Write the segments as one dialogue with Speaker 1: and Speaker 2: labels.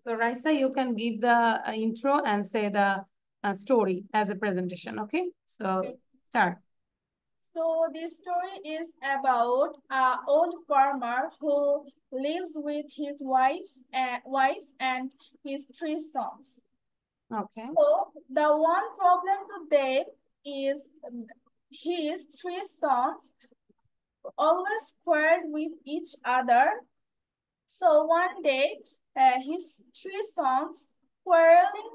Speaker 1: So Raisa, you can give the intro and say the story as a presentation. Okay, so start.
Speaker 2: So this story is about an old farmer who lives with his wife and his 3 sons.
Speaker 1: Okay.
Speaker 2: So the one problem today is his 3 sons always quarrel with each other. So one day, his 3 sons quarreling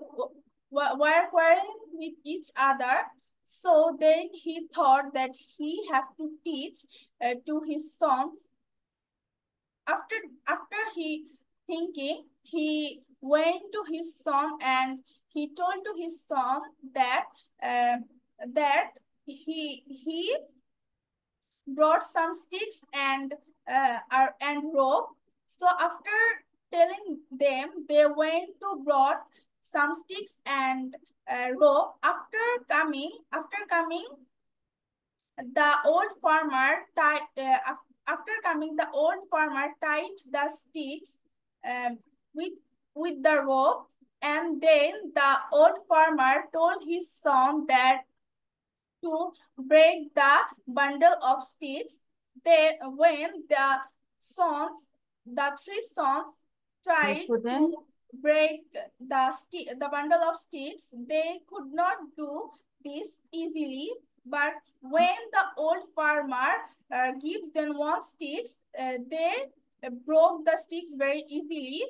Speaker 2: were quarreling with each other. So then he thought that he have to teach to his sons. After he thinking, he went to his son and he told to his son that uh, that he brought some sticks and rope. So after telling them, they went to brought some sticks and rope. After coming, the old farmer tied. After coming, the old farmer tied the sticks um, with with the rope, and then the old farmer told his son that to break the bundle of sticks. When the 3 sons tried to break the bundle of sticks, they could not do this easily. But when the old farmer gives them one sticks, they broke the sticks very easily.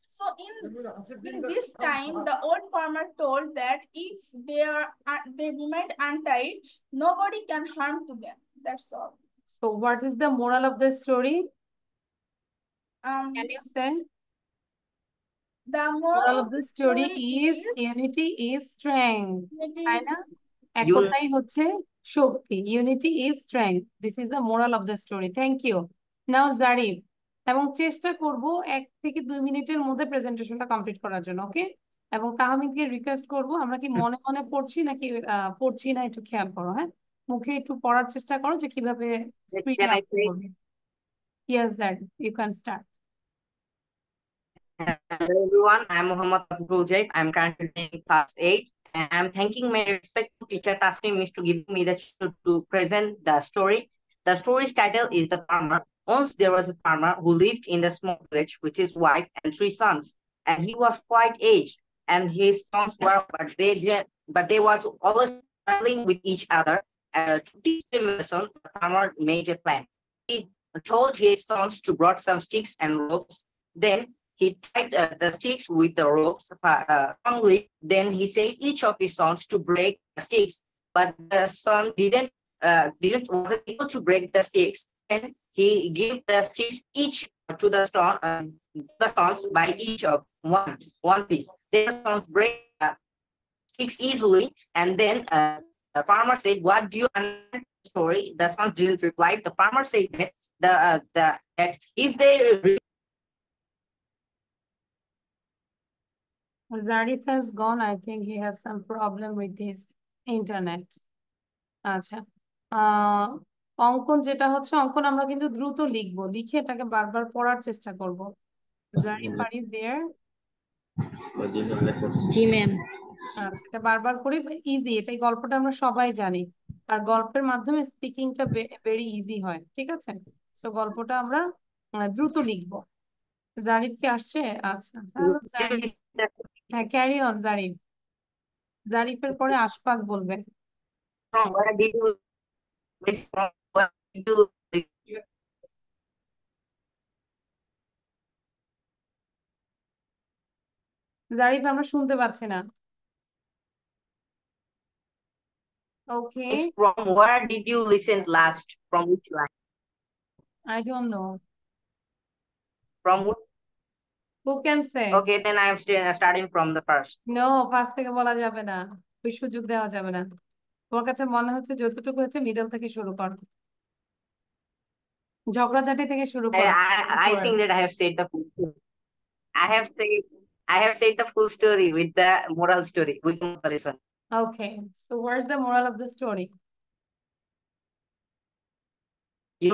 Speaker 2: So in this time, the old farmer told that if they remain untied, nobody can harm to them. That's all.
Speaker 1: So what is the moral of the story? Can you say?
Speaker 2: The moral
Speaker 1: of the story is unity is strength. তাই না? একতাই হচ্ছে শক্তি. Unity is strength. This is the moral of the story. Thank you. Now Zarif. এবং চেষ্টা করব 1 থেকে 2 মিনিটের মধ্যে প্রেজেন্টেশনটা কমপ্লিট করার জন্য, ওকে? এবং তাহমিদকে রিকোয়েস্ট করব আমরা কি মনে মনে পড়ছি নাকি পড়ছি না একটু খেয়াল করো, হ্যাঁ? মুখে একটু পড়ার চেষ্টা করো যে কিভাবে স্পিড আপ করবে। Yes, Zarif, you can start.
Speaker 3: Hello everyone, I'm Muhammad Tasbul Jaif. I'm currently in class 8 and I'm thanking my respectful teacher Tasnim Miss to give me the chance to present the story. The story's title is The Farmer. Once there was a farmer who lived in a small village with his wife and 3 sons, and he was quite aged, and his sons were but they was always struggling with each other. To teach them a lesson, the farmer made a plan. He told his sons to brought some sticks and ropes. Then he tied the sticks with the ropes firmly. Then he said each of his sons to break the sticks, but the son wasn't able to break the sticks. And he gave the sticks each to the sons by each of one piece. Then the sons break sticks easily, and then the farmer said, "What do you understand the story?" The sons didn't reply. The farmer said that that if they
Speaker 1: Zarif has gone. I think he has some problem with his internet. আচ্ছা, অঙ্কন যেটা হচ্ছে, অঙ্কন আমরা কিন্তু দ্রুত লিখবো, লিখে এটাকে বারবার পড়ার চেষ্টা করব। Zarif, are you there?
Speaker 4: G ma'am.
Speaker 1: আচ্ছা, এটা বারবার করি, ইজি। এটা এই গল্পটা আমরা সবাই জানি, আর গল্পের মাধ্যমে স্পিকিংটা ভেরি ইজি হয়, ঠিক আছে? সো গল্পটা আমরা দ্রুত লিখবো। জারিফ কি আসছে? আচ্ছা, হ্যালো জারিফ। হ্যাঁ, ক্যারি অন জারিফ। জারিফের পরে আশফাক বলবে। জারিফ, আমরা শুনতে পাচ্ছি না। Okay.
Speaker 3: From where did you listen last? From which line?
Speaker 1: I don't know.
Speaker 3: From which?
Speaker 1: Who can say?
Speaker 3: Okay, then I am starting from the first.
Speaker 1: No, first থেকে বলা যাবে না, ওই সুযোগ দেওয়া যাবে না। তোমার কাছে মনে হচ্ছে যতটুকু হচ্ছে মিডল থেকে শুরু কর, ঝগড়াঝাটি থেকে শুরু কর।
Speaker 3: I think that I have said the full story. I have said the full story with the moral story with the lesson.
Speaker 1: Okay, so where's the moral of the story?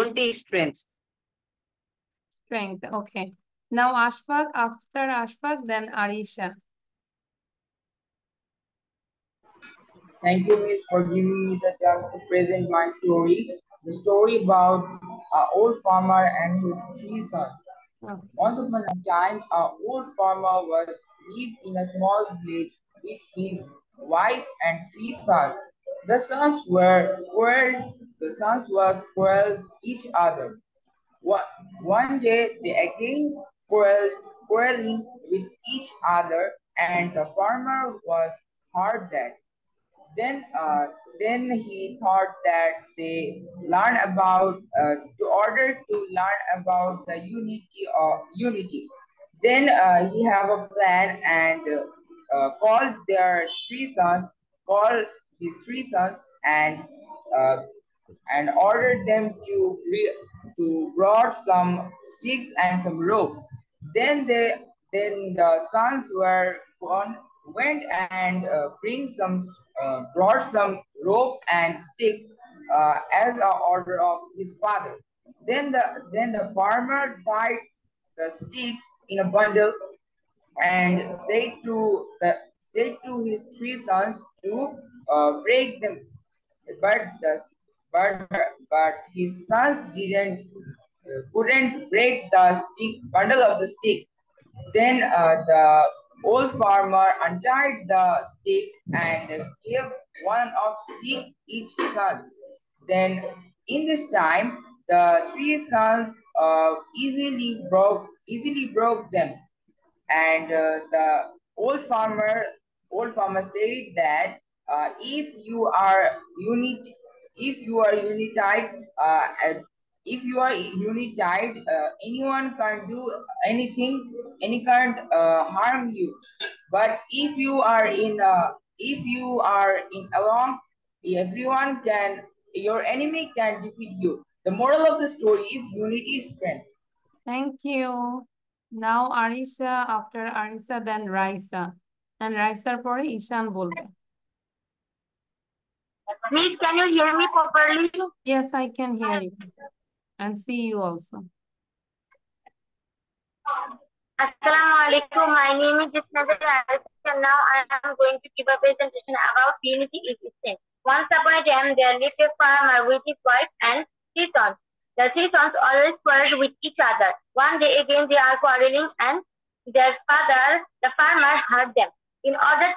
Speaker 3: Unity is strength.
Speaker 1: Strength. Okay. Now Ashfaq, after Ashfaq, then Arisha.
Speaker 4: Thank you, Miss, for giving me the chance to present my story. The story about an old farmer and his three sons.
Speaker 1: Okay.
Speaker 4: Once upon a time, an old farmer was lived in a small village with his wife and three sons. The sons were quarreled. The sons was quarreled each other. One day they again quarreling with each other, and the farmer was heard that. Then he thought that they learn about to order to learn about the unity. Then he have a plan and called their three sons, called his three sons uh, and ordered them to brought some sticks and some ropes. Then the sons went and brought some rope and stick as a order of his father. Then the farmer tied the sticks in a bundle and said to his three sons to break them, but the but his sons didn't couldn't break the bundle of the stick. Then the old farmer untied the stick and gave one of stick each son. Then in this time the three sons easily broke them, and the old farmer said that if you are unit if you are unified if you are unified, anyone can do anything, any can't harm you. But if you are in along, everyone can your enemy can defeat you. The moral of the story is unity is strength.
Speaker 1: Thank you. Now Arisha, after Arisha, then Raisa. And Raisaর পরে ঈশান বলবে.
Speaker 5: Miss, can you hear me properly?
Speaker 1: Yes, I can hear you. And see you also.
Speaker 5: Assalamu alaikum. My name is Jisnader Arisa. Now I am going to give a presentation about unity is strength. Once upon a time, there lived a farmer with his wife and three sons. The three sons always quarreled with each other. One day again, they are quarreling, and their father, the farmer, heard them. In order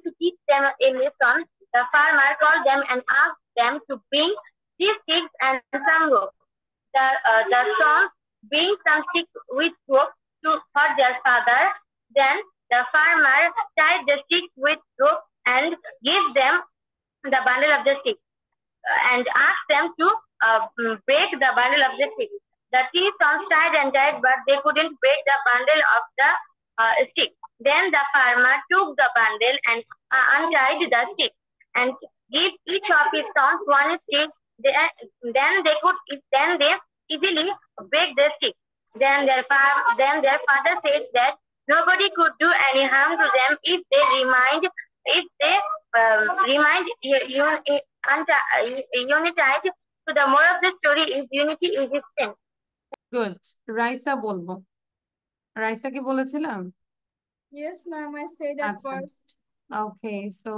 Speaker 5: to teach them a lesson, the farmer called them and asked them to bring 3 sticks and some rope. The sons bring some sticks with rope for their father. Then the farmer tied the sticks with rope and gave them the bundle of the sticks and asked them to break the bundle of the sticks. The three sons tried and tried, but they couldn't break the bundle of the stick. Then the farmer took the bundle and untied the stick and gave each of his sons one stick. Then they easily break the stick. Then their father said that nobody could do any harm to them if they remained united. So the moral of the story is unity is strength.
Speaker 1: Good. Raisa বলবো. রাইসা কি বলেছিলাম?
Speaker 2: Yes, ma'am, I said that
Speaker 1: আচ্ছা।
Speaker 2: first.
Speaker 1: Okay, so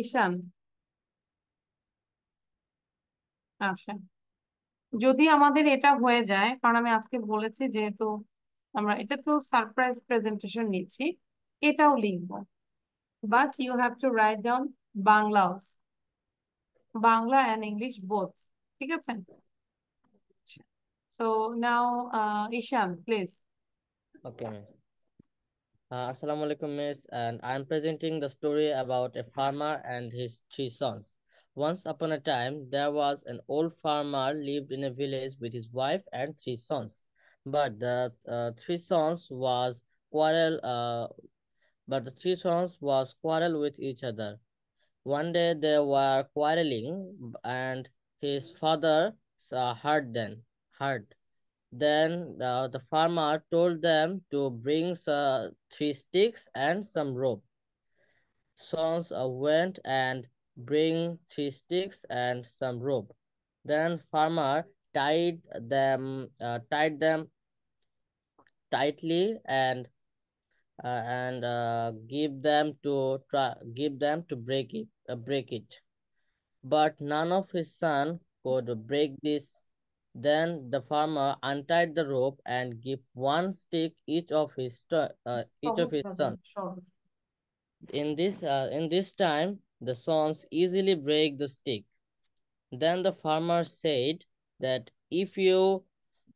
Speaker 1: ঈশান। আচ্ছা, যদি আমাদের এটা হয়ে যায়, কারণ আমি আজকে বলেছি যেহেতু আমরা এটা তো সারপ্রাইজ প্রেজেন্টেশন নিচ্ছি, এটাও লিখবো, but you have to write down Bangla also. Bangla and English both. ঠিক আছে? So now Ishan, please.
Speaker 6: Okay, ma'am. Assalamu alaikum, miss, and I'm presenting the story about a farmer and his 3 sons. Once upon a time, there was an old farmer lived in a village with his wife and 3 sons. But the 3 sons was quarrel with each other. One day they were quarreling, and his father heard. Then the farmer told them to bring 3 sticks and some rope. Sons went and bring 3 sticks and some rope. Then farmer tied them tightly and give them to break it. But none of his son could break this. Then the farmer untied the rope and gave one stick each of his sons. In this time, the sons easily break the stick. Then the farmer said that if you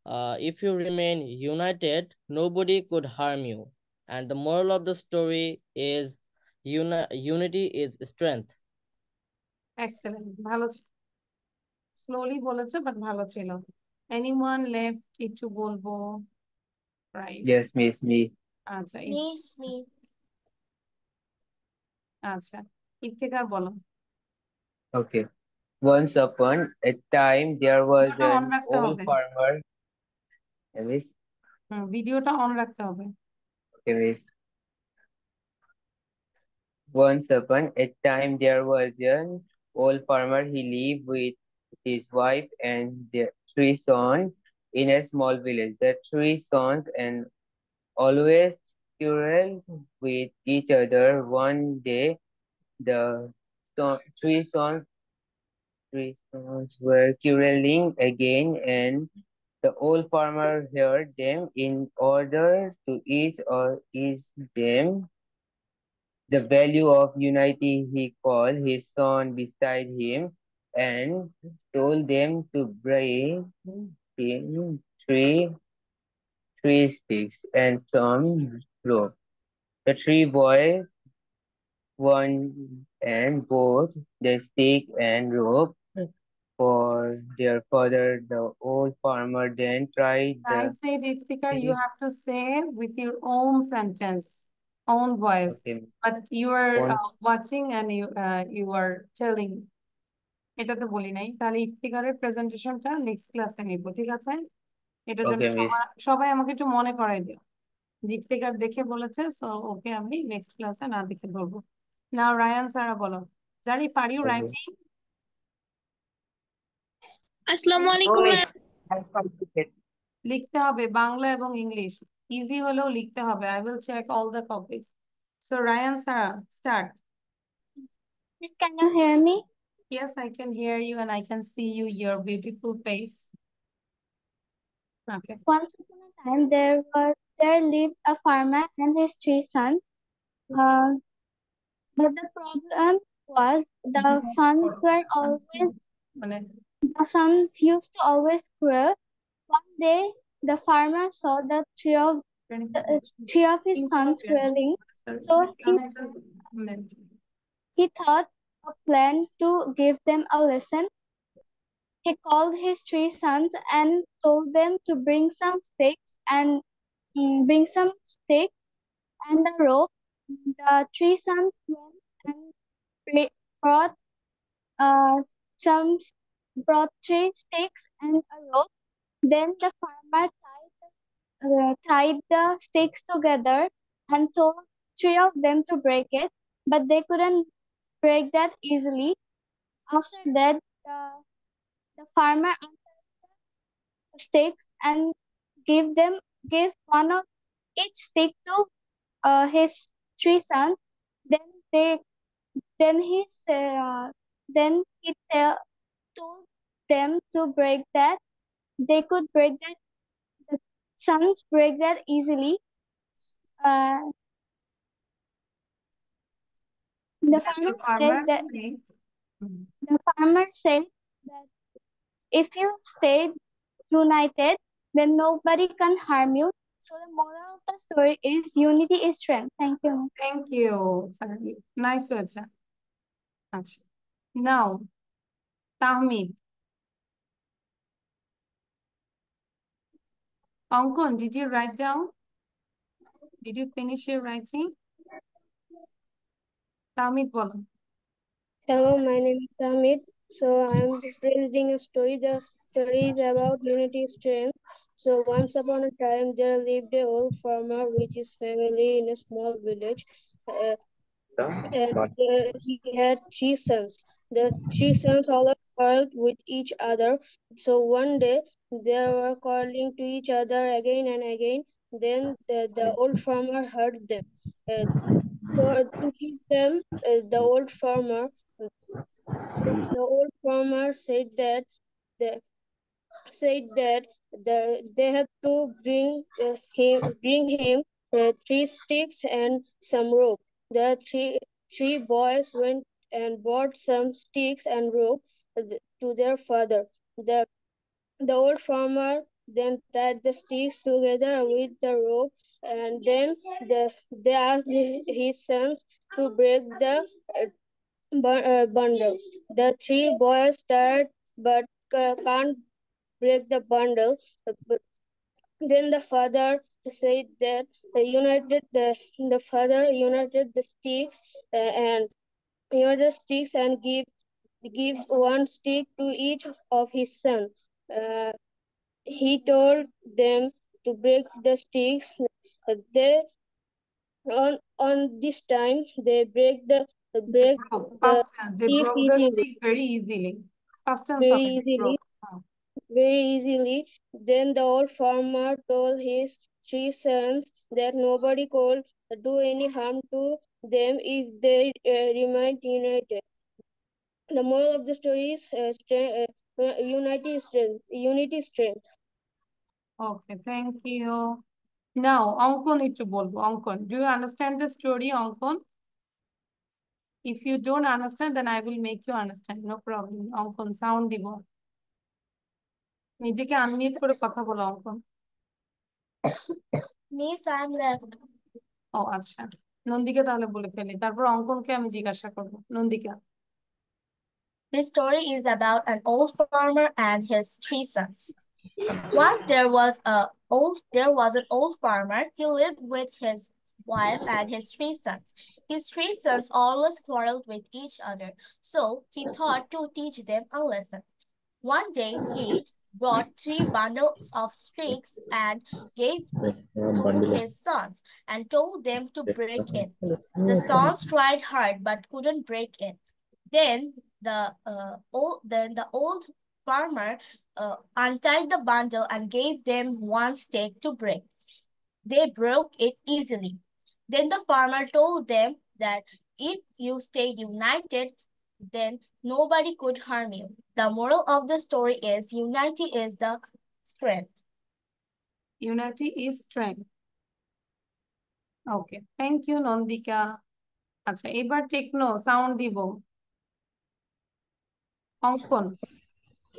Speaker 6: remain united, nobody could harm you. And the moral of the story is unity is strength.
Speaker 1: Excellent. ভালো ছিল। Slowly বলেছো, but ভালো ছিল। Anyone left একটু বলবো? Right.
Speaker 7: Yes, miss, me.
Speaker 1: আচ্ছা,
Speaker 2: Me.
Speaker 1: আচ্ছা। ইফতেখার বলো।
Speaker 7: Okay. Once upon a time, there was
Speaker 1: ভিডিওটা অন
Speaker 7: an
Speaker 1: রাখতে
Speaker 7: old
Speaker 1: হবে।
Speaker 7: farmer. Miss?
Speaker 1: ভিডিওটা অন রাখতে হবে।
Speaker 7: Okay, miss. Once upon a time, there was an old farmer. He lived with his wife and their 3 sons in a small village. The 3 sons and always quarreled with each other. One day, the three sons were quarreling again, and the old farmer heard them. In order to ease them the value of unity, he called his son beside him and told them to bring him three sticks and some rope. The 3 boys one and both the stick and rope for their father. The old farmer then tried
Speaker 1: I
Speaker 7: the
Speaker 1: said, Iftikhar, you have to say with your own sentence, own voice.
Speaker 7: okay,
Speaker 1: But you are
Speaker 7: one
Speaker 1: watching and you are telling. এটা তো বলি নাই। তাহলে ইফতিখারের প্রেজেন্টেশনটা next ক্লাসে নিব, ঠিক আছে? এটার জন্য
Speaker 7: okay, miss.
Speaker 1: সবাই আমাকে একটু মনে করাই দিও। ইফতিখার দেখে বলেছে, সো ওকে আমি নেক্সট ক্লাসে না দেখে ধরবো। নাও রায়ান সারা বলো। জারি, are you
Speaker 7: Okay.
Speaker 1: writing?
Speaker 2: আসসালামু
Speaker 3: No,
Speaker 2: আলাইকুম
Speaker 3: miss. I've completed.
Speaker 1: লিখতে হবে বাংলা এবং ইংলিশ, ইজি হলেও লিখতে হবে। I will check all the copies. So Ryan, Sarah, start.
Speaker 5: Miss, can you hear me?
Speaker 1: Yes, I can hear you and I can see you, your beautiful face. Okay.
Speaker 5: Once upon a time, there lived a farmer and his 3 sons. But the problem was the sons used to always quarrel. One day, the farmer saw the three of his sons quarreling, so he thought a plan to give them a lesson. He called his 3 sons and told them to bring some sticks and a rope. The 3 sons went and brought uh, some brought 3 sticks and a rope. Then the farmer tied the sticks together and told 3 of them to break it, but they couldn't break that easily. After that, the farmer untied the sticks and gave one of each stick to his 3 sons. Then they then he sa- then he told them to break that. They could break that. The sons break that easily. Uh, the farmer said that if you stay united, then nobody can harm you. So the moral of the story is unity is strength. Thank you.
Speaker 1: Thank you, Sarah. Nice words. আচ্ছা, now Tahmid. Ankon, did you write down? Did you finish your writing? Tahmid বলো।
Speaker 8: Hello, my name is Hamid. So I'm presenting a story. The story is about unity strength. So once upon a time, there lived a old farmer with his family in a small village. And he had 3 sons. The 3 sons always quarreled with each other. So one day they were quarreling to each other again and again. Then the old farmer heard them. Uh, to teach them, the old farmer the, said that they have to bring him 3 sticks and some rope. The three boys went and bought some sticks and rope to their father. The old farmer then tied the sticks together with the rope, and then they asked his sons to break the bundle. The 3 boys tried but can't break the bundle. But then the father united the sticks and give 1 stick to each of his son. Uh, he told them to break the sticks. They on this time they break the
Speaker 1: Past tense. They
Speaker 8: sticks
Speaker 1: broke the
Speaker 8: easily,
Speaker 1: stick very easily. Past tense
Speaker 8: very
Speaker 1: হবে, they
Speaker 8: easily,
Speaker 1: broke.
Speaker 8: very easily. Then the old farmer told his 3 sons that nobody could do any harm to them if they remained united. The moral of the story is unity is strength.
Speaker 1: Okay, thank you. Now, Ankon একটু বলবো. Ankon, do you understand the story, Ankon? If you don't understand, then I will make you understand. No problem. Ankon, sound দিব. নিজেকে unmute করে কথা বলো, অঙ্কন।
Speaker 2: Miss, I'm left.
Speaker 1: ও আচ্ছা, নন্দিকা তাহলে বলে ফেলি, তারপর অঙ্কনকে আমি জিজ্ঞাসা করবো। Nandika.
Speaker 2: This story is about an old farmer and his 3 sons. Once there was an old farmer. He lived with his wife and his 3 sons. His 3 sons always quarreled with each other, so he thought to teach them a lesson. One day he brought 3 bundles of sticks and gave to his sons and told them to break in. The sons tried hard but couldn't break in. Then the old farmer untied the bundle and gave them 1 stick to break. They broke it easily. Then the farmer told them that if you stayed united, then nobody could harm you. The moral of the story is unity is the strength.
Speaker 1: Unity is strength. Okay, thank you, Nandika. আচ্ছা, এবার techno sound দিব। অঙ্কন।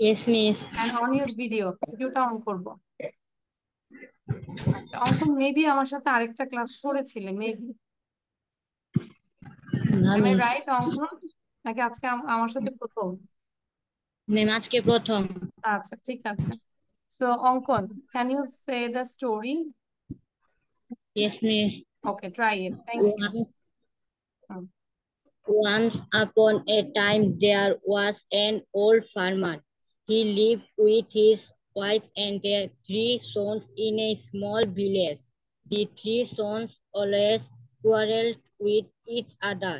Speaker 9: Yes, miss.
Speaker 1: And on your video, ভিডিওটা on করবো। আচ্ছা, অঙ্কন maybe আমার সাথে আরেকটা ক্লাস করেছিলে, মেবি। Am I right, অঙ্কন? নাকি আজকে আমার সাথে প্রথম?
Speaker 9: ম্যাম আজকে প্রথম।
Speaker 1: আচ্ছা, ঠিক আছে। So, অঙ্কন, can you say the story?
Speaker 9: Yes, miss.
Speaker 1: Okay, try it. Thank you.
Speaker 9: Once upon a time, there was an old farmer. He lived with his wife and their 3 sons in a small village. The 3 sons always quarreled with each other.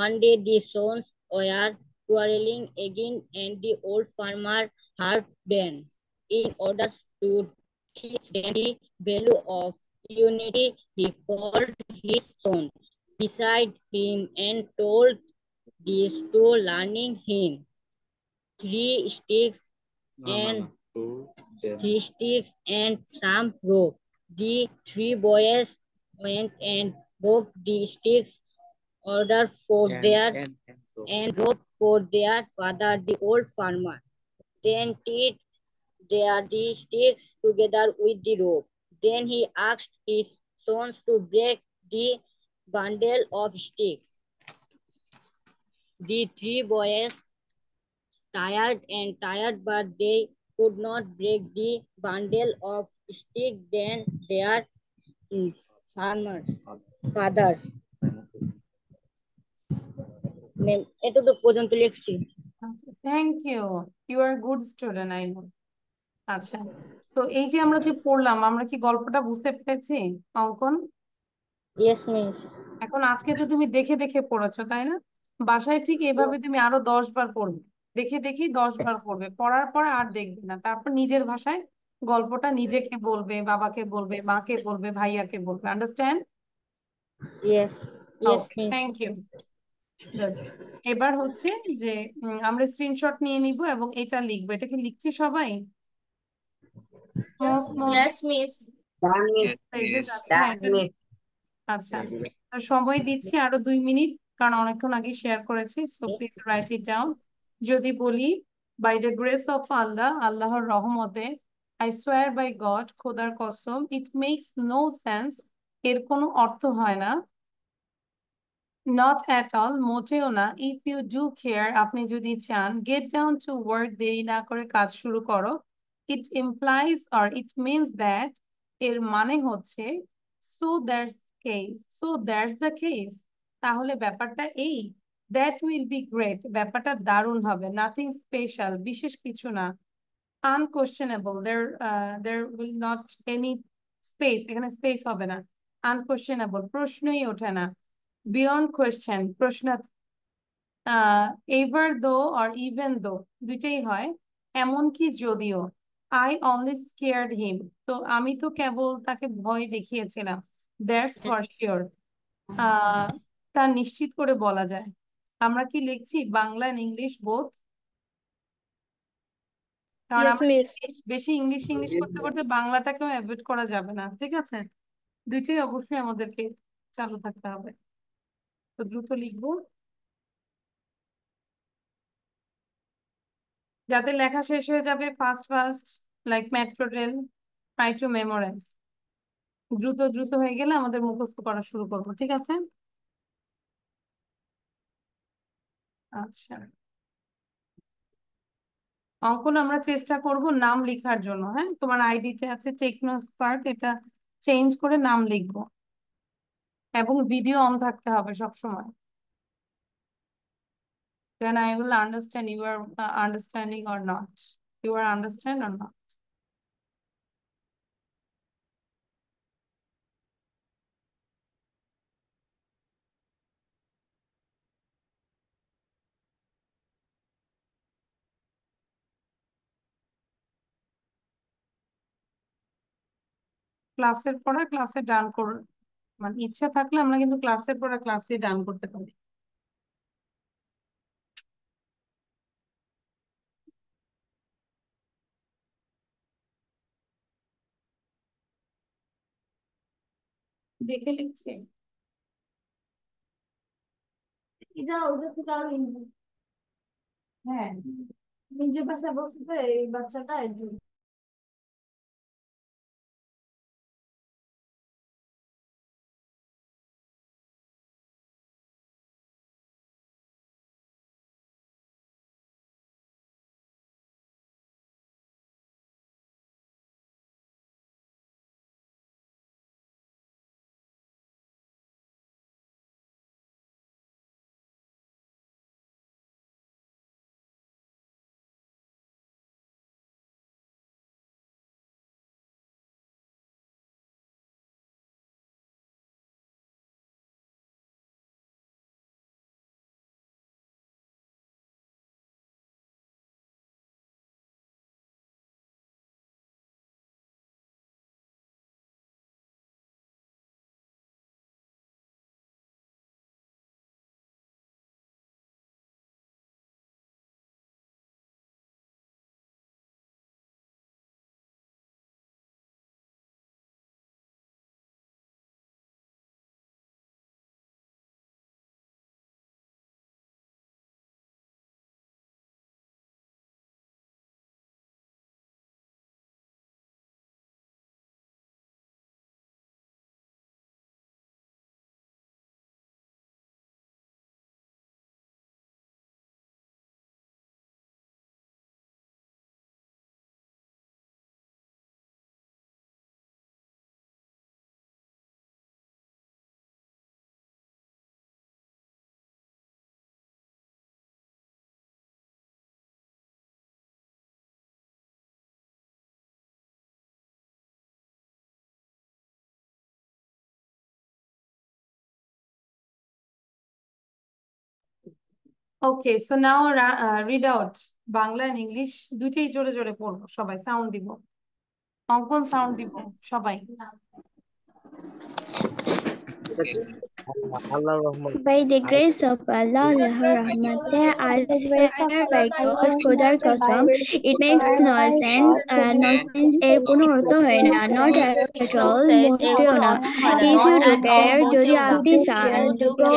Speaker 9: One day, the sons were quarreling again, and the old farmer heard them. In order to teach them the value of unity, he called his sons beside him and told these to learning him 3 sticks and 3 sticks and some rope. The 3 boys went and broke the sticks order for and rope for their father, the old farmer. Then tied the sticks together with the rope. Then he asked his sons to break the bundle of sticks. The 3 boys tired, but they could not break the bundle of sticks. Then their fathers. এতটুকু পর্যন্ত লিখছি।
Speaker 1: Thank you. You are a good student, I know. আচ্ছা, তো এই যে আমরা যে পড়লাম, আমরা কি গল্পটা বুঝতে পেরেছি, অঙ্কন?
Speaker 9: Yes, miss.
Speaker 1: এখন আজকে তো তুমি দেখে দেখে পড়েছো, তাই না? বাসায় ঠিক এইভাবে তুমি আরো 10 বার পড়বে। দেখে দেখেই 10 বার পড়বে, পড়ার পরে আর দেখবে না, তারপর নিজের ভাষায় গল্পটা নিজেকে বলবে, বাবাকে বলবে, মাকে বলবে, ভাইয়াকে বলবে। Understand?
Speaker 9: Yes. Yes,
Speaker 1: okay,
Speaker 9: Miss.
Speaker 1: Thank you. Good. এবার হচ্ছে যে আমরা স্ক্রিনশট নিয়ে নিব এবং এটা লিখবো। এটা কি লিখছি সবাই? Small small
Speaker 2: Yes, Miss.
Speaker 1: Phrases আছে,
Speaker 3: That
Speaker 1: হ্যাঁ এটা।
Speaker 3: means
Speaker 1: আচ্ছা, আর সময় দিচ্ছি আরো 2 মিনিট, কারণ অনেকক্ষণ আগে শেয়ার করেছি, so please write it down. যদি বলি বাই দ্য গ্রেস অফ আল্লাহ, আল্লাহর রহমতে, আই সোয়ার বাই গড, খোদার কসম, ইট মেক্স নো সেন্স, এর কোনো অর্থ হয় না, নট অ্যাট অল, মোটেও না, ইফ ইউ ডু কেয়ার, আপনি যদি চান, গেট ডাউন টু ওয়ার্ক, দেরি না করে কাজ শুরু করো, ইট implies or it means that, এর মানে হচ্ছে, so that's case, so that's the case, তাহলে ব্যাপারটা এই, দ্যাট উইল বি গ্রেট, ব্যাপারটা দারুণ হবে, নাথিং স্পেশাল, বিশেষ কিছু না, আনকোয়েশ্চেনেবল, there will not any space, এখানে স্পেস হবে না, আনকোয়েশ্চেনেবল, প্রশ্নই ওঠে না, বিয়ন্ড কোয়েশ্চেন, প্রশ্ন, এভার দো অর ইভেন দো দুইটাই হয়, এমনকি যদিও, আই অনলি স্কেয়ার্ড হিম, তো আমি তো কেবল তাকে ভয় দেখিয়েছিলাম, দ্যাটস ফর শিওর, তা নিশ্চিত করে বলা যায়। আমরা কি লিখছি বাংলা এন্ড ইংলিশ বোথ? কারণ
Speaker 8: Yes,
Speaker 1: আমরা
Speaker 8: Miss.
Speaker 1: বেশি ইংলিশ ইংলিশ করতে করতে বাংলাটাকেও অ্যাভয়েড করা যাবে না, ঠিক আছে? দুইটাই অবশ্যই আমাদেরকে চালু থাকতে হবে। তো দ্রুত লিখবো, যাতে লেখা শেষ হয়ে যাবে fast fast, like metro rail, try to memorise, দ্রুত দ্রুত হয়ে গেলে আমাদের মুখস্থ করা শুরু করবো, ঠিক আছে? আচ্ছা, অঙ্কন আমরা চেষ্টা করব নাম লেখার জন্য, হ্যাঁ তোমার আইডিতে আছে টেকনো স্পার্ক, এটা চেঞ্জ করে নাম লিখবো, এবং ভিডিও অন থাকতে হবে সব সময়, then I will understand you are understanding or not, you are understand or not. ক্লাসের পড়া ক্লাসে ডান কর, মানে ইচ্ছা থাকলে আমরা কিন্তু ক্লাসের পড়া ক্লাসে ডান করতে পারি। দেখে লিখছি, এটা ওদের থেকে আরো হ্যাঁ, নিজের বাসায় বসতে এই বাচ্চাটা Okay, so now read out Bangla and English দুইটাই জোরে জোরে পড়বো সবাই সাউন্ড দিব অঙ্কন সাউন্ড দিব সবাই
Speaker 10: By the grace of Allah, Allah's rahmat, I swear by God, খোদার কসম, it makes no sense, no sense এর কোনো অর্থ হয় না, not at all, মোটেও না. If you do care, যদি আপনি চান, go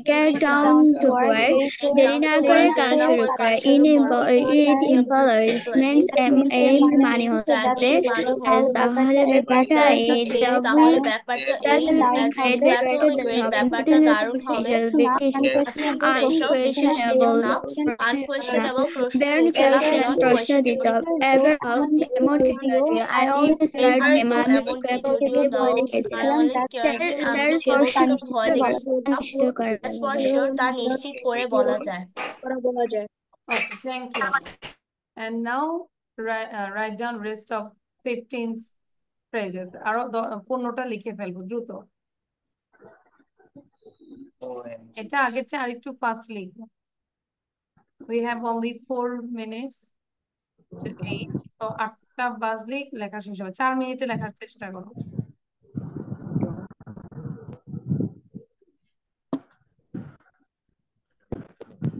Speaker 10: get down to work, দেরি না করে কাজ শুরু করে. It employments এর মানে হচ্ছে তাহলে ব্যাপারটা এই that will be great better the job including the special vacation unquestionable প্রশ্ন দিত ever এমন কেন I always scared him আমি কেবল থেকে ভয় দেখেছিলাম তার পর সুনিশ্চিত করা
Speaker 2: তা নিশ্চিত করে বলা যায়
Speaker 1: Okay, thank you. And now write down rest of 15 phrases. আরো 15টা লিখে ফেলবো দ্রুত এটা আগের চেয়ে আরেকটু ফাস্ট লিখবো we have only 4 minutes to 8 তো 8টা বাজলেই লেখা শেষ হবে 4 মিনিটে লেখার চেষ্টা করো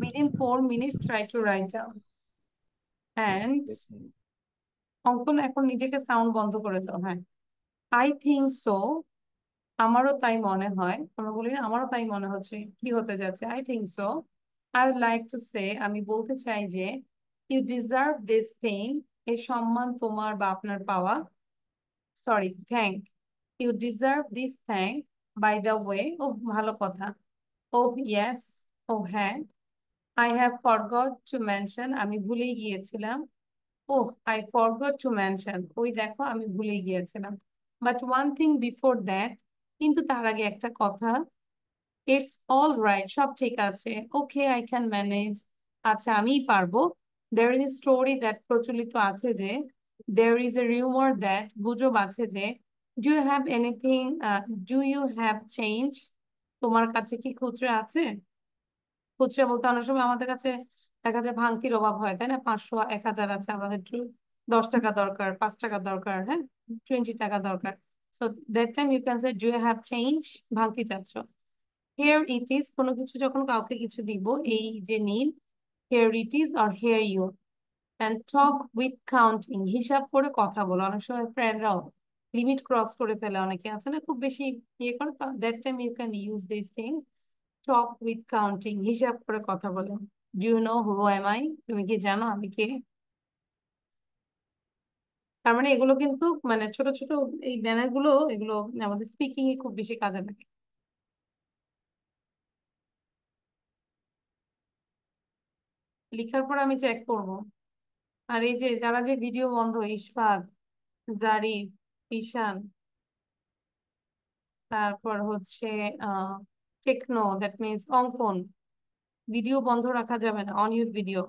Speaker 1: within 4 minutes try to write down and অঙ্কন এখন নিজেকে সাউন্ড বন্ধ করে দাও হ্যাঁ I think so আমারও তাই মনে হয় আমরা বলি না আমারও তাই মনে হচ্ছে কি হতে যাচ্ছে I think so I would like to say আমি বলতে চাই যে you deserve this thing এই সম্মান তোমার বা আপনার পাওয়া sorry thank you deserve this thank by the way oh ভালো কথা oh yes oh হ্যাঁ I have forgot to mention আমি ভুলেই গিয়েছিলাম oh I forgot to mention ওই দেখো আমি ভুলেই গিয়েছিলাম but one thing before that কিন্তু তার আগে একটা কথা it's all right সব ঠিক আছে okay I can manage আচ্ছা আমিই পারবো there is a story that প্রচলিত আছে যে there is a rumor that গুজব আছে যে do you have anything do you have change তোমার কাছে কি খুচরা আছে খুচরা বলতে অনেক সময় আমাদের কাছে দেখা যায় ভাঙতির অভাব হয় তাই না 500 1000 আছে আমাদের 10 টাকা দরকার 5 টাকা দরকার হ্যাঁ 20 টাকা দরকার so that time you can say do you have change ভাঙতি চাচ্ছ here it is কোনো কিছু যখন কাউকে কিছু দিব এই যে নীল here it is or here you and talk with counting হিসাব করে কথা বলো অনেক সময় ফ্রেন্ডরাও লিমিট ক্রস করে ফেলে অনেকে আছে না খুব বেশি ইয়ে করে that time you can use these things talk with counting হিসাব করে কথা বলো do you know who am I তুমি কি জানো আমি কে তার মানে এগুলো কিন্তু মানে ছোট ছোট এই ব্যানার গুলো এগুলো আমাদের স্পিকিং এ খুব বেশি কাজে লাগে লেখার পর আমি চেক করব আর এই যে যারা যে ভিডিও বন্ধ ইশফাক জারিফ ঈশান তারপর হচ্ছে টেকনো দ্যাট মিনস অঙ্কন ভিডিও বন্ধ রাখা যাবে না on your video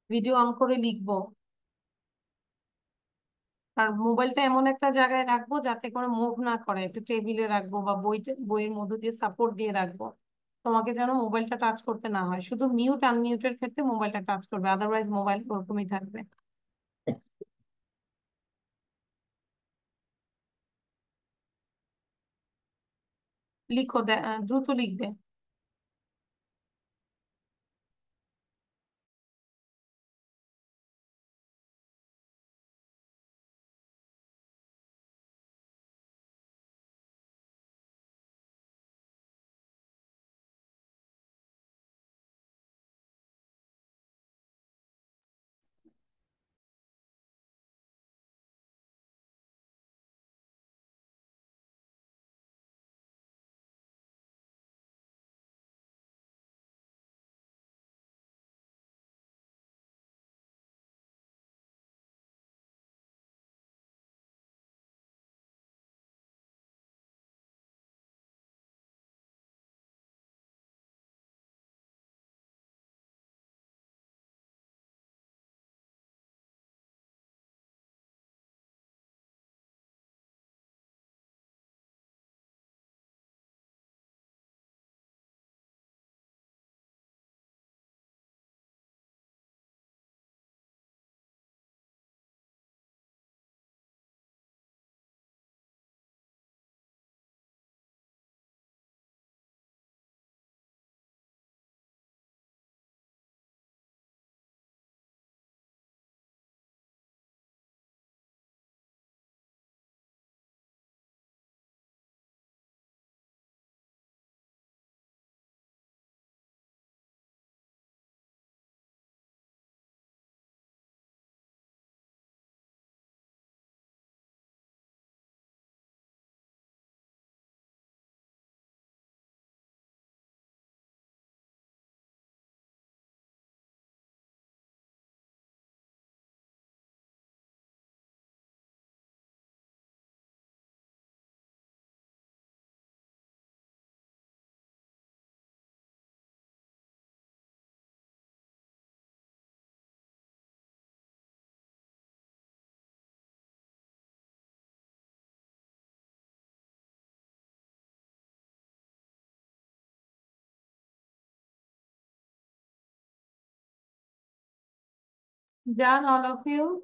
Speaker 1: video on করে লিখবো আর মোবাইলটা এমন একটা জায়গায় রাখবো যাতে করে মুভ না করে একটা টেবিলে রাখবো বা বইয়ের মধ্যে দিয়ে সাপোর্ট দিয়ে রাখবো তোমাকে যেন মোবাইলটা টাচ করতে না হয় শুধু মিউট আনমিউটের ক্ষেত্রে মোবাইলটা টাচ করবে আদারওয়াইজ মোবাইল ওরকমই থাকবে লিখো দ্রুত লিখবে Done, all of you?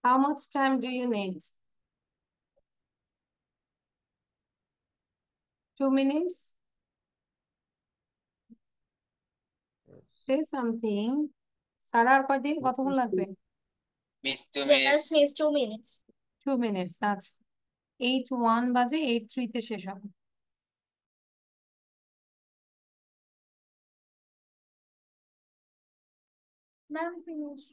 Speaker 1: How much time do you need? 2 minutes? Say something. Sarah, আর কতক্ষণ লাগবে?
Speaker 11: Miss 2
Speaker 2: Yes,
Speaker 11: minutes.
Speaker 2: miss 2 minutes.
Speaker 1: 2 minutes, আচ্ছা। 8:01 বাজে, 8:03 তে শেষ হবে।
Speaker 2: Ma'am, finish.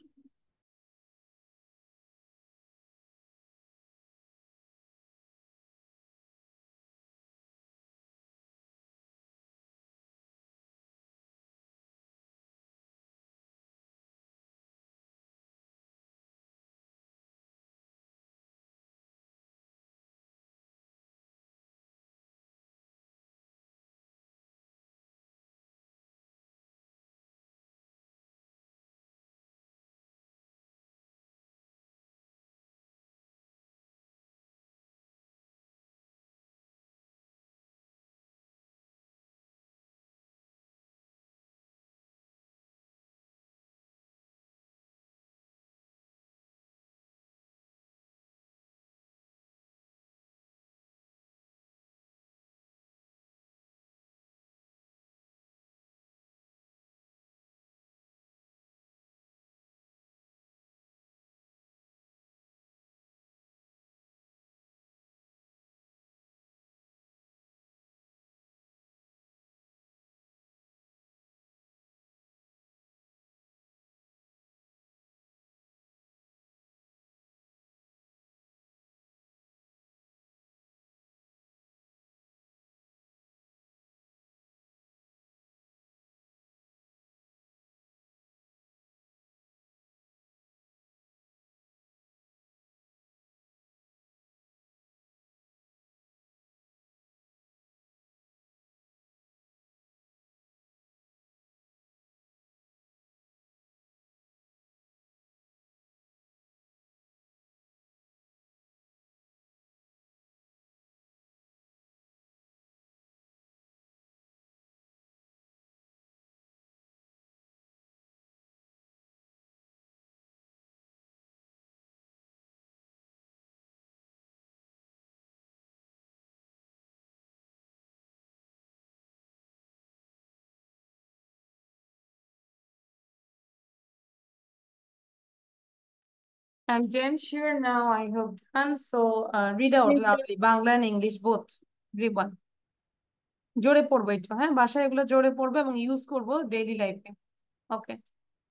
Speaker 1: I'm damn sure now, I hope done. So read out loudly, Bangla and English both, everyone. জোরে পড়বো একটু, হ্যাঁ? বাসায় এগুলো জোরে পড়বো এবং ইউজ করবো ডেইলি লাইফে। Okay,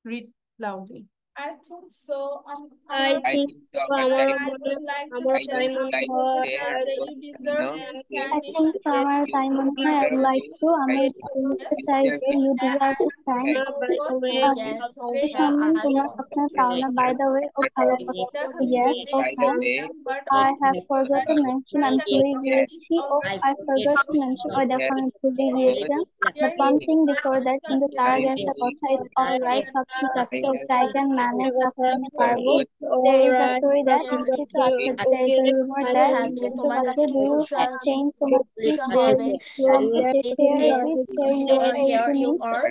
Speaker 1: read loudly.
Speaker 2: I think so.
Speaker 8: I think
Speaker 2: I would like to
Speaker 8: আমার
Speaker 2: say
Speaker 8: time
Speaker 2: that you deserve this
Speaker 10: I
Speaker 2: kind
Speaker 10: think so আমার টাইম মনে হয় I would like to আমি বলতে চাই যে you deserve this time. সম্মান তোমার আপনার পাওনা, by the way ও ভালো কথা। Yes, okay. I have forgot to mention আমি ভুলে গিয়েছি। Oh, I forgot to mention ওই দেখো আমি ভুলে গিয়েছিলাম। But one thing before that, কিন্তু তার আগে একটা কথা, it's all right, সব ঠিক আছে, okay, I can manage, আজকে আমি পারবো। There is a story that used to আজকে there is a rumor that
Speaker 2: তোমার কাছে
Speaker 10: do you attain so much sleep daily? Take care of it, so you are here, you are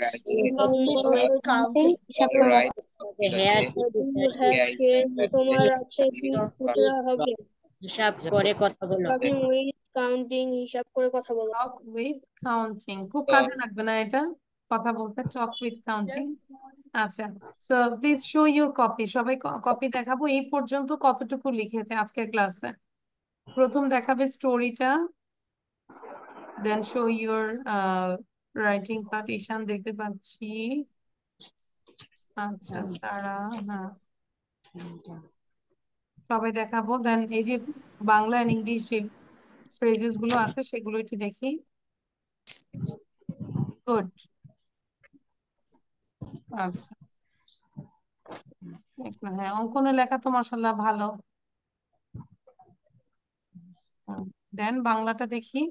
Speaker 10: with counting, হিসাব করে
Speaker 8: তোমার আছে কি পুত্রা হবে?
Speaker 9: হিসাব করে কথা বলো।
Speaker 8: Talking with counting, হিসাব করে কথা বলো।
Speaker 1: Talk with counting, খুব কাজে লাগবে না এটা কথা বলতে, talk with counting। আচ্ছা, so please show your copy, সবাই কপি দেখাবো। এই পর্যন্ত কতটুকু লিখেছে আজকের ক্লাসে? প্রথম দেখাবে স্টোরিটা, দেন show your writing part। ঈশান দেখতে পাচ্ছি, আচ্ছা তারা, হ্যাঁ সবাই দেখাবো। দেন এই যে বাংলা আর ইংলিশ যে ফ্রেজেস গুলো আছে সেগুলো একটু দেখি। গুড, আচ্ছা হ্যাঁ অঙ্কনের লেখা তো মাশাআল্লাহ ভালো। দেন বাংলাটা দেখি।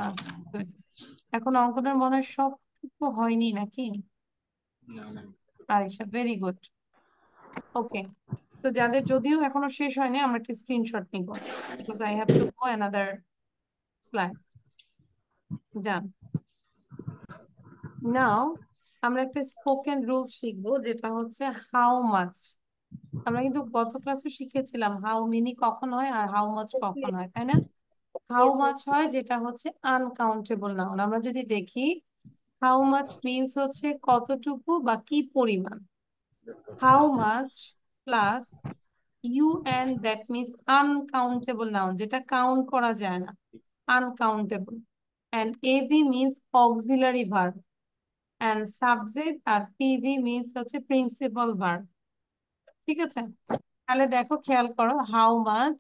Speaker 1: আচ্ছা good. এখন অঙ্কনের মনে হয় সবটুকু হয়নি নাকি? আচ্ছা ভেরি গুড, ওকে। তো যাদের যদিও এখনো শেষ হয়নি আমরা একটা স্ক্রিনশট নিব, because I have to go another slide. যান। নাও আমরা একটা স্পোকেন রুলস শিখবো, যেটা হচ্ছে হাউ মাচ। আমরা কিন্তু গত ক্লাসে শিখেছিলাম হাউ মেনি কখন হয় আর হাউ মাচ কখন হয়, তাই না? হাউ মাচ হয় যেটা হচ্ছে আনকাউন্টেবল নাউন। আমরা যদি দেখি হাউ মাচ মিন্স হচ্ছে কতটুকু বা কি পরিমাণ। How much plus you and that means uncountable noun, যেটা কাউন্ট করা যায় না, uncountable. and ab means auxiliary verb and subject আর pv means হচ্ছে principal verb। ঠিক আছে, তাহলে দেখো খেয়াল করো, হাউ মাচ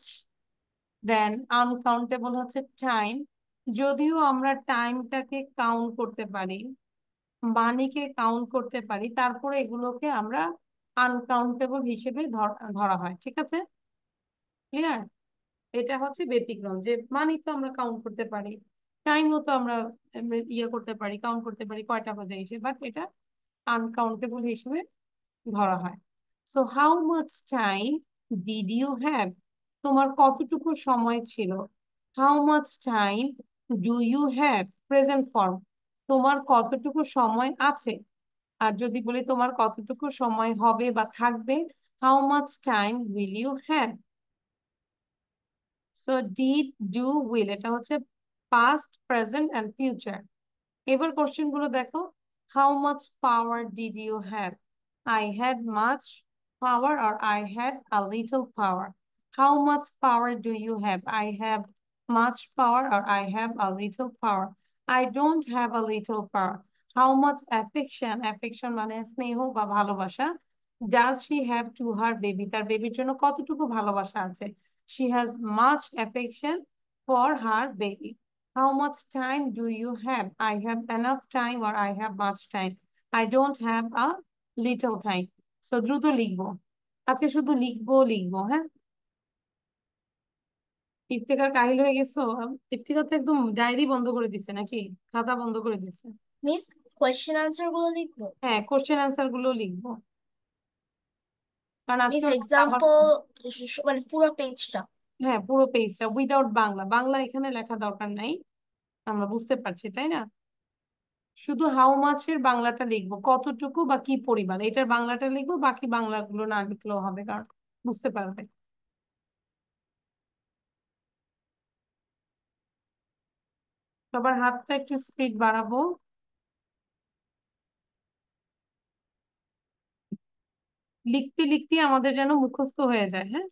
Speaker 1: দেন আনকাউন্টেবল হচ্ছে টাইম। যদিও আমরা টাইমটাকে কাউন্ট করতে পারি, মানিকে কাউন্ট করতে পারি, তারপরে এগুলোকে আমরা আনকাউন্টেবল হিসেবে ধরা হয়। ঠিক আছে, ক্লিয়ার? এটা হচ্ছে ব্যতিক্রম, যে মানি তো আমরা কাউন্ট করতে পারি, টাইমও তো আমরা ইয়ে করতে পারি, কাউন্ট করতে পারি কয়টা বাজে হিসেবে, বাট এটা আনকাউন্টেবল হিসেবে ধরা হয়। So how much time did you have, তোমার কতটুকু সময় ছিল। How much time do you have, present form, তোমার কতটুকু সময় আছে। আর যদি বলি তোমার কতটুকু সময় হবে বা থাকবে, how much time will you have. So did, do, will এটা হচ্ছে পাস্ট, প্রেজেন্ট এন্ড ফিউচার। এবার কোশ্চেন গুলো দেখো, how much power did you have, I had much power or I had a little power. How much power do you have? I have much power or I have a little power. I don't have a little power. How much affection, affection মানে স্নেহ বা ভালোবাসা, does she have to her baby, তার বেবির জন্য কতটুকু ভালোবাসা আছে। She has much affection for her baby. How much time do you have? I have enough time or I have much time. I don't have a little time. So দ্রুত লিখবো, আজকে শুধু লিখবো, হ্যাঁ। ইফতেখার কাহিল হয়ে গেছো? ইফতিখার তো একদম ডায়েরি বন্ধ করে দিছে নাকি, খাতা বন্ধ করে দিছে।
Speaker 11: মিস কোয়েশ্চেন আনসার গুলো লিখবো?
Speaker 1: হ্যাঁ, কোশ্চেন আনসার গুলো লিখবো, কারণ আজকে
Speaker 11: মিস এক্সাম্পল মানে পুরো পেজটা?
Speaker 1: হ্যাঁ, পুরো পেজটা উইদাউট বাংলা, বাংলা এখানে লেখা দরকার নাই, আমরা বুঝতে পারছি তাই না। শুধু হাউ মাছের বাংলাটা লিখবো, কতটুকু বা কি পরিমাণ, এটার বাংলাটা লিখবো, বাকি বাংলাগুলো না লিখলেও হবে, কারণ বুঝতে পারবে। সবার হাতটা একটু স্পিড বাড়াবো, লিখতে লিখতে আমাদের যেন মুখস্থ হয়ে যায়, হ্যাঁ।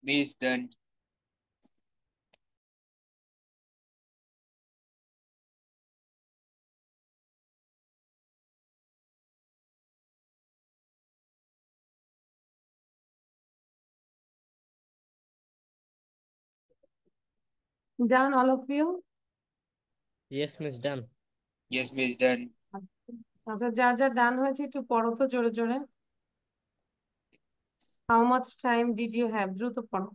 Speaker 7: Miss done.
Speaker 1: Done, all of you?
Speaker 6: Yes, Miss, done.
Speaker 7: Yes, Miss done.
Speaker 1: আচ্ছা, যার যার ডান হয়েছে একটু পড়ো তো জোরে জোরে। How much time did you have? দ্রুত পড়ো।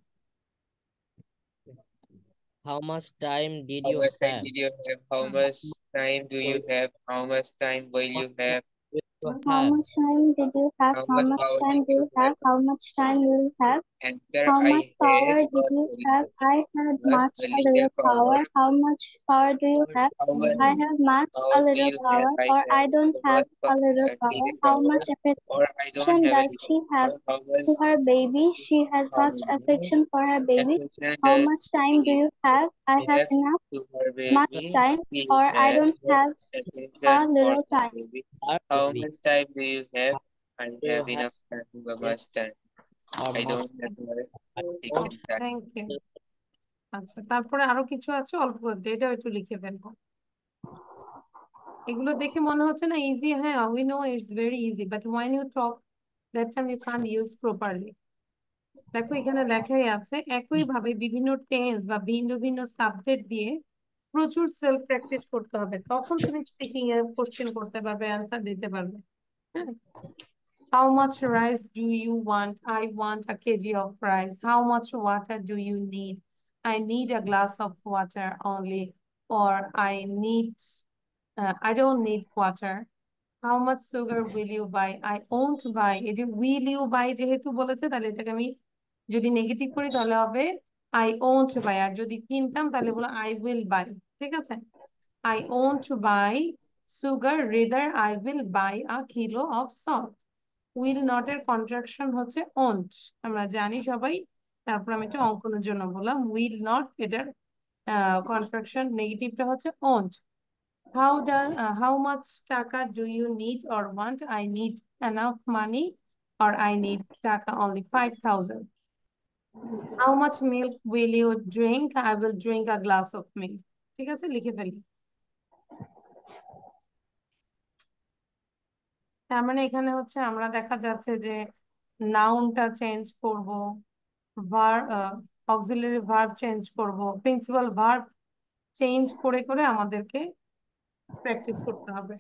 Speaker 6: How much time did
Speaker 7: How
Speaker 6: you
Speaker 7: much time
Speaker 6: have?
Speaker 7: did you have? How much time do you have? How much time will you have?
Speaker 10: How much time did you have?
Speaker 7: How
Speaker 10: How
Speaker 7: much
Speaker 10: much
Speaker 7: power
Speaker 10: time
Speaker 7: did
Speaker 10: do
Speaker 7: you
Speaker 10: you
Speaker 7: have?
Speaker 10: have? How much time will you have?
Speaker 7: Answer,
Speaker 10: How
Speaker 7: I
Speaker 10: much
Speaker 7: had
Speaker 10: power did
Speaker 7: not
Speaker 10: you
Speaker 7: very
Speaker 10: have?
Speaker 7: much.
Speaker 10: I had
Speaker 7: Plus
Speaker 10: much
Speaker 7: a
Speaker 10: a
Speaker 7: little
Speaker 10: little power.
Speaker 7: power.
Speaker 10: How much power do you have?
Speaker 7: How much
Speaker 10: I have much
Speaker 7: power
Speaker 10: a
Speaker 7: do
Speaker 10: little
Speaker 7: you have?
Speaker 10: power,
Speaker 7: I
Speaker 10: or
Speaker 7: have
Speaker 10: I don't
Speaker 7: so
Speaker 10: have
Speaker 7: much
Speaker 10: a little power.
Speaker 7: little
Speaker 10: How
Speaker 7: power.
Speaker 10: much
Speaker 7: Or I don't
Speaker 10: affection
Speaker 7: have a
Speaker 10: does
Speaker 7: little
Speaker 10: she have
Speaker 7: power. How much
Speaker 10: to her baby? She has
Speaker 7: how
Speaker 10: much affection for her baby.
Speaker 7: affection
Speaker 10: How
Speaker 7: does
Speaker 10: much time do
Speaker 7: she
Speaker 10: you have? I have
Speaker 7: have
Speaker 10: enough,
Speaker 7: to her
Speaker 10: much
Speaker 7: baby?
Speaker 10: time,
Speaker 7: She
Speaker 10: or I
Speaker 7: has
Speaker 10: don't
Speaker 7: what
Speaker 10: have
Speaker 7: affection
Speaker 10: a
Speaker 7: for
Speaker 10: little
Speaker 7: her
Speaker 10: time.
Speaker 7: baby.
Speaker 6: Our
Speaker 7: How
Speaker 6: baby.
Speaker 7: much time do you have? I
Speaker 6: Do you
Speaker 7: have
Speaker 6: have
Speaker 7: enough time. How
Speaker 6: yes
Speaker 7: much time?
Speaker 6: or
Speaker 7: I
Speaker 6: much
Speaker 7: don't have
Speaker 6: time?
Speaker 7: enough
Speaker 6: I
Speaker 7: taken
Speaker 6: don't
Speaker 7: time.
Speaker 1: Thank you. আচ্ছা, তারপরে আরো কিছু আছে, অল্প করতে, এটাও একটু লিখে ফেলবো। এগুলো দেখে মনে হচ্ছে না ইজি? হ্যাঁ, we know it's very easy, but when you talk that time you can't use properly. দেখো এখানে লেখাই আছে, একইভাবে বিভিন্ন টেন্স বা ভিন্ন ভিন্ন সাবজেক্ট দিয়ে প্রচুর সেলফ প্র্যাকটিস করতে হবে, তখন তুমি স্পিকিং এ কোশ্চেন করতে পারবে, অ্যান্সার দিতে পারবে। How much rice do you want? I want a kg of rice. How much water do you need? I need a glass of water only. Or I don't need water. How much sugar will you buy? I won't buy. এই যে will you buy যেহেতু বলেছে, তাহলে এটাকে আমি যদি negative করি তাহলে হবে I won't buy। আর যদি কিনতাম তাহলে বলো I will buy। ঠিক আছে? I won't buy sugar, rather I will buy a kilo of salt. Will not এর কন্ট্রাকশন হচ্ছে won't, আমরা জানি সবাই। তারপর আমি একটা অঙ্কনের জন্য বললাম will not, এটার কন্ট্রাকশন নেগেটিভটা হচ্ছে won't। How much টাকা do you need or want? I need enough money, or I need টাকা only 5,000. How much milk will you drink? I will drink a glass of milk. ঠিক আছে, লিখে ফেলি। তার মানে এখানে হচ্ছে আমরা দেখা যাচ্ছে যে নাউনটা চেঞ্জ করব, অক্সিলারি ভার্ব চেঞ্জ করব, প্রিন্সিপাল ভার্ব চেঞ্জ করে করে আমাদেরকে প্র্যাকটিস করতে হবে।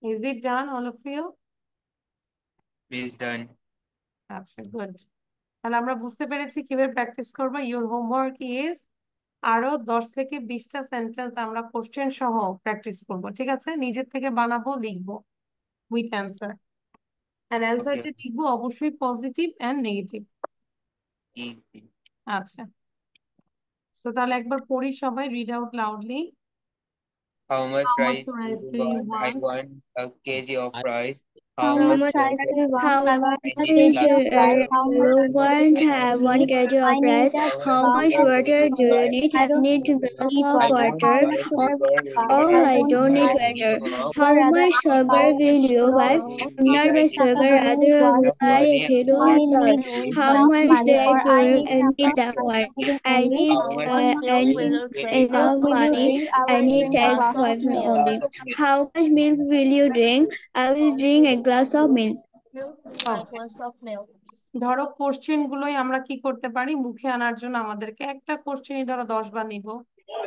Speaker 1: Is it done, all of you?
Speaker 7: Is done.
Speaker 1: আচ্ছা, গুড। তাহলে আমরা বুঝতে পেরেছি কিভাবে প্র্যাকটিস করবো। ইউর হোমওয়ার্ক ইজ আরো 10 থেকে 20টা সেন্টেন্স আমরা কোশ্চেন সহ প্র্যাকটিস করব। ঠিক আছে, নিজের থেকে বানাবো, লিখবো উইথ অ্যান্সার। আর অ্যান্সারটা লিখবো অবশ্যই পজিটিভ এন্ড নেগেটিভ। আচ্ছা, সো তাহলে একবার পড়ি সবাই, read out loudly.
Speaker 7: How much
Speaker 1: How much
Speaker 7: rice do
Speaker 1: rice
Speaker 7: you
Speaker 1: do you
Speaker 7: want? I
Speaker 1: want?
Speaker 7: want a kg of
Speaker 6: I
Speaker 7: rice. How
Speaker 10: How
Speaker 7: much
Speaker 10: much
Speaker 7: sugar
Speaker 10: how
Speaker 7: I
Speaker 10: much
Speaker 7: need
Speaker 10: is
Speaker 7: glass of water?
Speaker 10: you want have 1 kg of rice? How much water do you need? I need a glass of
Speaker 7: I don't
Speaker 10: water.
Speaker 7: buy sugar
Speaker 10: Oh,
Speaker 7: because
Speaker 10: I don't need
Speaker 7: I
Speaker 10: water.
Speaker 7: give up.
Speaker 10: How much sugar will you buy? Not buy sugar, rather I will buy a kilo of salt. How much egg do you need that one?
Speaker 7: How much
Speaker 10: I
Speaker 7: milk
Speaker 10: need
Speaker 7: will you drink?
Speaker 10: enough money. I need tax for only.
Speaker 7: Glass of milk.
Speaker 10: How much milk will you drink? I will drink a glass of milk.
Speaker 11: glass of milk.
Speaker 1: ধরো question গুলোই আমরা কি করতে পারি মুখে আনার জন্য আমাদেরকে একটা কোশ্চেনই ধরো 10 বার নিব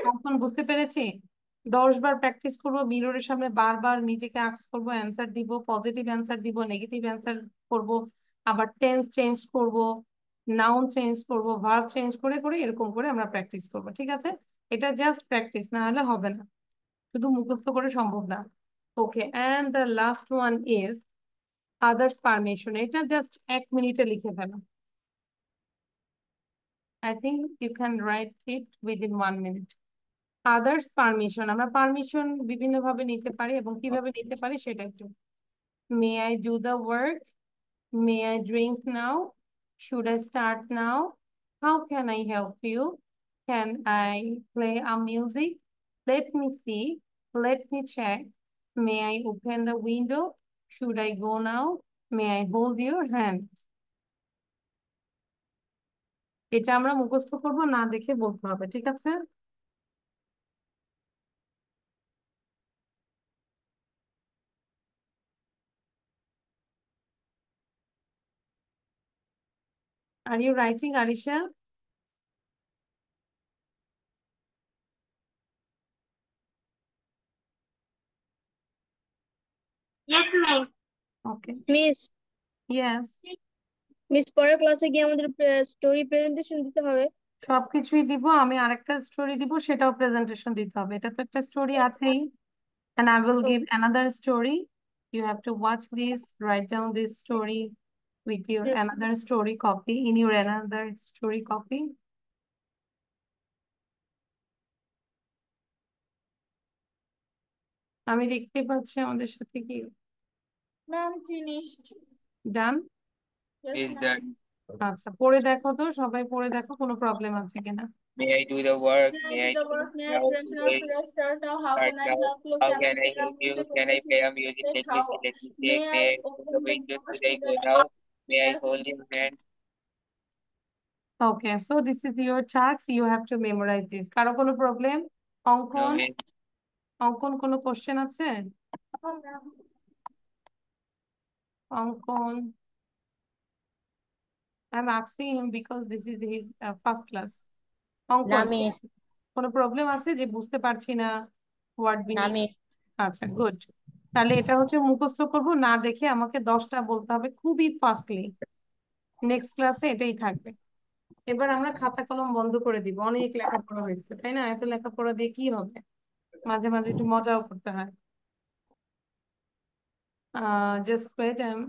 Speaker 1: এখন বুঝতে পেরেছি 10 বার প্র্যাকটিস করবো মিররের সামনে বারবার নিজেকে আস্ক করবো অ্যান্সার দিব পজিটিভ অ্যান্সার দিব নেগেটিভ অ্যান্সার করব আবার টেন্স চেঞ্জ করব নাউন চেঞ্জ করব ভার্ব চেঞ্জ করে করে এরকম করে আমরা প্র্যাকটিস করব ঠিক আছে এটা জাস্ট প্র্যাকটিস না হলে হবে না শুধু মুখস্থ করে সম্ভব না okay and the last one is others permission এটা জাস্ট 1 মিনিটে লিখে ফেলো I think you can write it within 1 minute. Others permission. আমরা পারমিশন বিভিন্ন ভাবে নিতে পারি এবং কিভাবে নিতে পারি সেটা একটু May I do the work? May I drink now? Should I start now? How can I help you? Can I play a music? Let me see. Let me check. May I open the window? Should I go now? May I hold your hand? এটা আমরা মুখস্থ করব না দেখে বলতে হবে ঠিক আছে Are you writing, Arisha?
Speaker 5: Yes, ma'am.
Speaker 1: Okay.
Speaker 8: Miss
Speaker 1: Yes.
Speaker 8: Miss পরের ক্লাসে গিয়ে আমাদের স্টোরি প্রেজেন্টেশন দিতে হবে
Speaker 1: সবকিছুই দিব আমি আরেকটা স্টোরি দিব সেটাও প্রেজেন্টেশন দিতে হবে এটা তো একটা স্টোরি আছেই and I will give another story you have to watch this write down this story with your
Speaker 8: Yes.
Speaker 1: another story copy in your another story copy আমি দেখতে পাচ্ছি আমাদের সাথে কি
Speaker 2: Ma'am, finished.
Speaker 1: Done
Speaker 2: Yes,
Speaker 7: Is
Speaker 2: ma'am.
Speaker 7: that
Speaker 1: আচ্ছা পড়ে দেখো তো সবাই পড়ে দেখো কোনো প্রবলেম আছে কিনা
Speaker 7: may I do the work?
Speaker 2: May I
Speaker 7: May
Speaker 2: do
Speaker 7: I
Speaker 2: the
Speaker 7: drink
Speaker 2: work? May I
Speaker 7: now?
Speaker 2: drink now? Should I start now? How
Speaker 7: Start
Speaker 2: can I
Speaker 7: now?
Speaker 2: help you?
Speaker 7: How
Speaker 2: Can I
Speaker 7: can I
Speaker 2: play a
Speaker 7: help you?
Speaker 2: music?
Speaker 7: Can
Speaker 2: Let
Speaker 7: I
Speaker 2: me
Speaker 7: play
Speaker 2: see.
Speaker 7: a music?
Speaker 2: Like
Speaker 7: Let me
Speaker 2: how?
Speaker 7: see. Let me
Speaker 2: May
Speaker 7: check.
Speaker 2: I
Speaker 7: May I open
Speaker 2: open
Speaker 7: the
Speaker 2: the
Speaker 7: window?
Speaker 2: door?
Speaker 7: Should I
Speaker 2: Should
Speaker 7: go
Speaker 2: I
Speaker 7: now?
Speaker 2: ask?
Speaker 7: May I
Speaker 2: Yes.
Speaker 7: hold your hand?
Speaker 1: okay so this is your task you have to memorize this কারো কোনো problem
Speaker 7: No,
Speaker 1: অঙ্কন
Speaker 7: miss.
Speaker 1: অঙ্কন কোনো question আছে
Speaker 2: Oh, ma'am.
Speaker 1: অঙ্কন I'm asking him because this is his first class অঙ্কন
Speaker 9: না miss
Speaker 1: কোনো প্রবলেম আছে যে বুঝতে পারছি না ওয়ার্ড
Speaker 9: না
Speaker 1: মিনিং
Speaker 9: মিস
Speaker 1: আচ্ছা গুড তাহলে এটা হচ্ছে মুখস্থ করব না দেখে আমাকে 10টা বলতে হবে খুবই ফাস্টলি নেক্সট ক্লাসে এটাই থাকবে এবার আমরা খাতা কলম বন্ধ করে দিব অনেক লেখাপড়া হয়েছে তাই না এত লেখাপড়া দিয়ে কি হবে মাঝে মাঝে একটু মজাও করতে হয় just wait I'm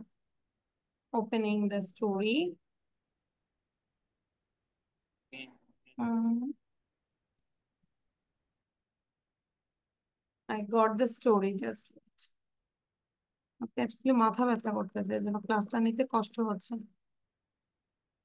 Speaker 1: opening the story I got the story just wait আজকে অ্যাকচুয়ালি মাথা ব্যথা করতেছে এজন্য ক্লাসটা নিতে কষ্ট হচ্ছে